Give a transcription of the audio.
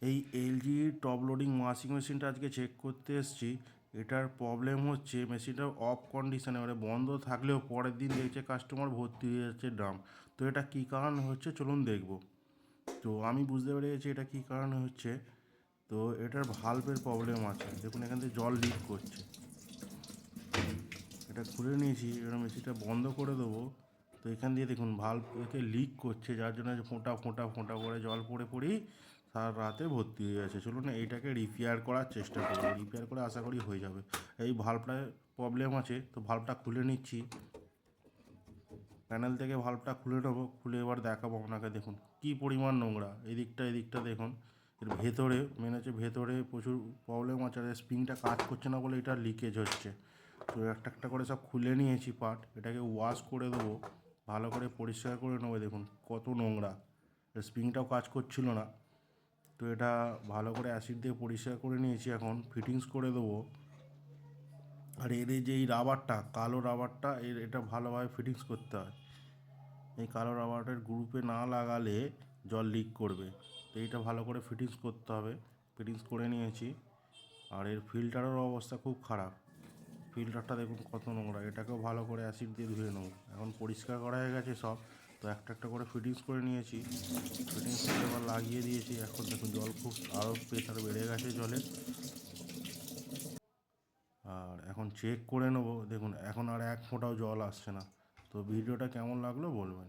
এই LG top loading washing মেশিনটা আজকে চেক করতে এসেছি। এটার প্রবলেম হচ্ছে মেশিনটা অফ কন্ডিশনে, মানে বন্ধ থাকলেও পরের দিন দেখছে কাস্টমার ভর্তি হয়ে যাচ্ছে ড্রাম। তো এটা কী কারণে হচ্ছে চলুন দেখব। তো আমি বুঝতে পেরে গেছি এটা কী কারণে হচ্ছে। তো এটার ভালভের প্রবলেম আছে, দেখুন এখান থেকে জল লিক করছে। এটা খুলে নিয়েছি, এবার মেশিনটা বন্ধ করে দেবো। তো এখান দিয়ে দেখুন ভালভ থেকে লিক করছে, যার জন্য ফোঁটা ফোঁটা ফোঁটা করে জল পড়ে পড়েই সারা রাতে ভর্তি হয়ে যাচ্ছে। চলুন এইটাকে রিপেয়ার করার চেষ্টা করবো, রিপেয়ার করে আশা করি হয়ে যাবে। এই ভালভটায় প্রবলেম আছে, তো ভালভটা খুলে নিচ্ছি। প্যানেল থেকে ভালভটা খুলে নেবো, খুলে এবার দেখাবো আপনাকে। দেখুন কী পরিমাণ নোংরা, এদিকটা দেখুন। এর ভেতরে মেন হচ্ছে ভেতরে প্রচুর প্রবলেম আছে, আর স্প্রিংটা কাজ করছে না বলে এটা লিকেজ হচ্ছে। তো একটা একটা করে সব খুলে নিয়েছি পার্ট, এটাকে ওয়াশ করে দেবো, ভালো করে পরিষ্কার করে নেবো। দেখুন কত নোংরা, স্প্রিংটাও কাজ করছিল না। তো এটা ভালো করে অ্যাসিড দিয়ে পরিষ্কার করে নিয়েছি, এখন ফিটিংস করে দেবো। আর এর এই যে এই রাবারটা, কালো রাবারটা, এটা ভালোভাবে ফিটিংস করতে হয়। এই কালো রাবারের গ্রুপে না লাগালে জল লিক করবে। তো এইটা ভালো করে ফিটিংস করতে হবে, ফিটিংস করে নিয়েছি। আর এর ফিল্টারের অবস্থা খুব খারাপ, ফিল্টারটা দেখুন কত নোংরা, এটাকেও ভালো করে অ্যাসিড দিয়ে ধুয়ে নেব। এখন পরিষ্কার করা হয়ে গেছে সব। তো একটা একটা করে ফিটিংস করে নিয়েছি, ফিটিংস করে এবার লাগিয়ে দিয়েছি। এখন দেখুন জল খুব আরও প্রেশার বেড়ে গেছে জলের। আর এখন চেক করে নেবো, দেখুন এখন আর এক ফোঁটাও জল আসছে না। তো ভিডিওটা কেমন লাগলো বলবেন।